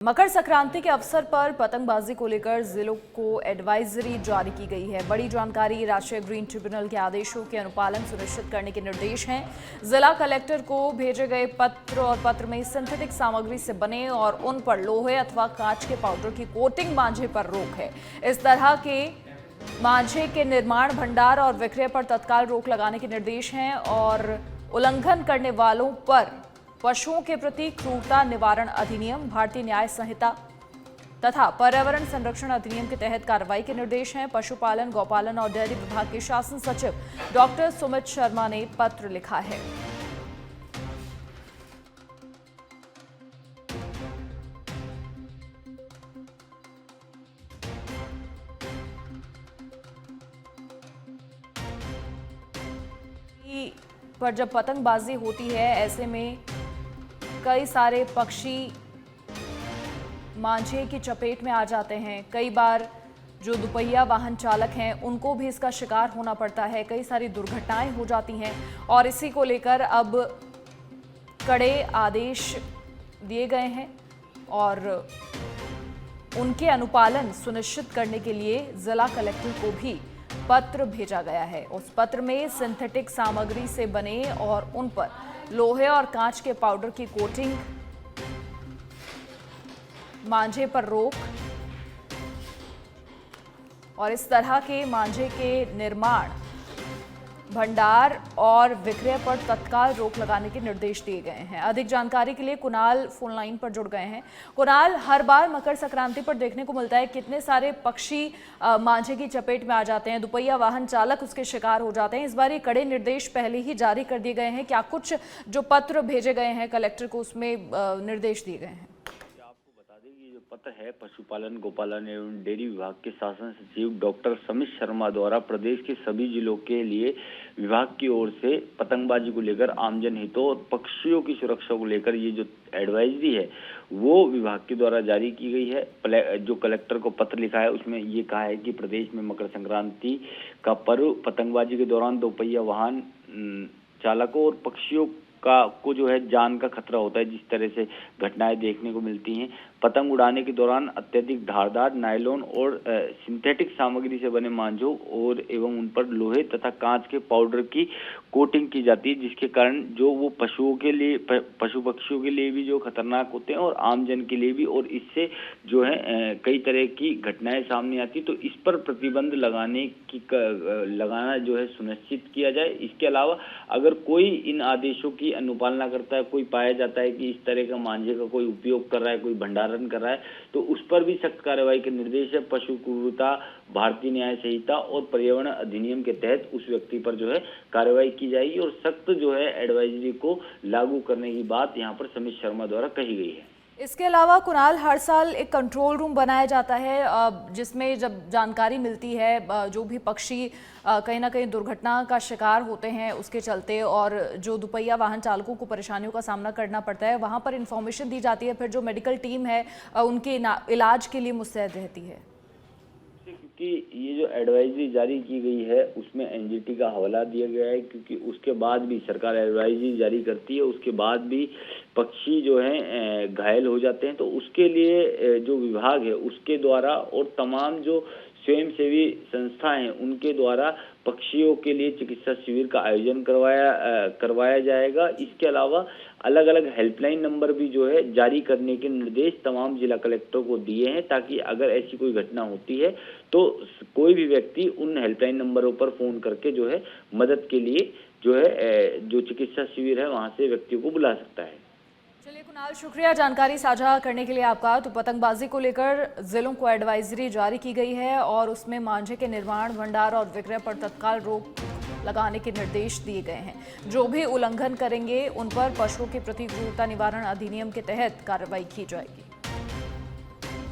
मकर संक्रांति के अवसर पर पतंगबाजी को लेकर जिलों को एडवाइजरी जारी की गई है। बड़ी जानकारी, राष्ट्रीय ग्रीन ट्रिब्यूनल के आदेशों के अनुपालन सुनिश्चित करने के निर्देश हैं। जिला कलेक्टर को भेजे गए पत्र और पत्र में सिंथेटिक सामग्री से बने और उन पर लोहे अथवा कांच के पाउडर की कोटिंग मांझे पर रोक है। इस तरह के मांझे के निर्माण, भंडार और विक्रय पर तत्काल रोक लगाने के निर्देश हैं और उल्लंघन करने वालों पर पशुओं के प्रति क्रूरता निवारण अधिनियम, भारतीय न्याय संहिता तथा पर्यावरण संरक्षण अधिनियम के तहत कार्रवाई के निर्देश हैं। पशुपालन, गौपालन और डेयरी विभाग के शासन सचिव डॉक्टर सुमित शर्मा ने पत्र लिखा है। पर जब पतंगबाजी होती है, ऐसे में कई सारे पक्षी मांझे की चपेट में आ जाते हैं। कई बार जो दुपहिया वाहन चालक हैं उनको भी इसका शिकार होना पड़ता है। कई सारी दुर्घटनाएं हो जाती हैं और इसी को लेकर अब कड़े आदेश दिए गए हैं और उनके अनुपालन सुनिश्चित करने के लिए जिला कलेक्टर को भी पत्र भेजा गया है। उस पत्र में सिंथेटिक सामग्री से बने और उन पर लोहे और कांच के पाउडर की कोटिंग, मांझे पर रोक और इस तरह के मांझे के निर्माण, भंडार और विक्रय पर तत्काल रोक लगाने के निर्देश दिए गए हैं। अधिक जानकारी के लिए कुणाल फोन लाइन पर जुड़ गए हैं। कुणाल, हर बार मकर संक्रांति पर देखने को मिलता है कितने सारे पक्षी मांझे की चपेट में आ जाते हैं, दुपहिया वाहन चालक उसके शिकार हो जाते हैं। इस बार ये कड़े निर्देश पहले ही जारी कर दिए गए हैं। क्या कुछ जो पत्र भेजे गए हैं कलेक्टर को उसमें निर्देश दिए गए हैं? पत्र है पशुपालन, गौपालन एवं डेयरी विभाग के शासन सचिव डॉक्टर सुमित शर्मा द्वारा प्रदेश के सभी जिलों के लिए विभाग की ओर से पतंगबाजी को लेकर आमजन हितों और पक्षियों की सुरक्षा को लेकर ये जो एडवाइजरी है वो विभाग के द्वारा जारी की गई है। जो कलेक्टर को पत्र लिखा है उसमें ये कहा है कि प्रदेश में मकर संक्रांति का पर्व पतंगबाजी के दौरान दोपहिया वाहन चालकों और पक्षियों को जो है जान का खतरा होता है। जिस तरह से घटनाएं देखने को मिलती हैं, पतंग उड़ाने के दौरान अत्यधिक धारदार नायलॉन और सिंथेटिक सामग्री से बने मांझों और एवं उन पर लोहे तथा कांच के पाउडर की कोटिंग की जाती है, जिसके कारण जो वो पशुओं के लिए, पशु पक्षियों के लिए भी जो खतरनाक होते हैं और आमजन के लिए भी, और इससे जो है कई तरह की घटनाएं सामने आती। तो इस पर प्रतिबंध लगाना जो है सुनिश्चित किया जाए। इसके अलावा अगर कोई इन आदेशों की अनुपालना करता है, कोई पाया जाता है कि इस तरह का मांझे का कोई उपयोग कर रहा है, कोई भंडारण कर रहा है, तो उस पर भी सख्त कार्रवाई के निर्देश है। पशु क्रूरता, भारतीय न्याय संहिता और पर्यावरण अधिनियम के तहत उस व्यक्ति पर जो है कार्रवाई की जाएगी और सख्त जो है एडवाइजरी को लागू करने की बात यहाँ पर सुमित शर्मा द्वारा कही गई है। इसके अलावा कुणाल, हर साल एक कंट्रोल रूम बनाया जाता है जिसमें जब जानकारी मिलती है जो भी पक्षी कहीं ना कहीं दुर्घटना का शिकार होते हैं उसके चलते और जो दुपहिया वाहन चालकों को परेशानियों का सामना करना पड़ता है, वहां पर इंफॉर्मेशन दी जाती है। फिर जो मेडिकल टीम है उनके इलाज के लिए मुस्तैद रहती है। क्योंकि ये जो एडवाइजरी जारी की गई है उसमें एनजीटी का हवाला दिया गया है, क्योंकि उसके बाद भी सरकार एडवाइजरी जारी करती है, उसके बाद भी पक्षी जो हैं घायल हो जाते हैं। तो उसके लिए जो विभाग है उसके द्वारा और तमाम जो स्वयंसेवी संस्थाएं हैं उनके द्वारा पक्षियों के लिए चिकित्सा शिविर का आयोजन करवाया जाएगा। इसके अलावा अलग अलग हेल्पलाइन नंबर भी जो है जारी करने के निर्देश तमाम जिला कलेक्टरों को दिए हैं, ताकि अगर ऐसी कोई घटना होती है तो कोई भी व्यक्ति उन हेल्पलाइन नंबरों पर फोन करके जो है मदद के लिए जो है जो चिकित्सा शिविर है वहां से व्यक्तियों को बुला सकता है। चलिए कुणाल, शुक्रिया जानकारी साझा करने के लिए आपका। तो पतंगबाजी को लेकर जिलों को एडवाइजरी जारी की गई है और उसमें मांझे के निर्माण, भंडार और विक्रय पर तत्काल रोक लगाने के निर्देश दिए गए हैं। जो भी उल्लंघन करेंगे उन पर पशुओं के प्रति क्रूरता निवारण अधिनियम के तहत कार्रवाई की जाएगी।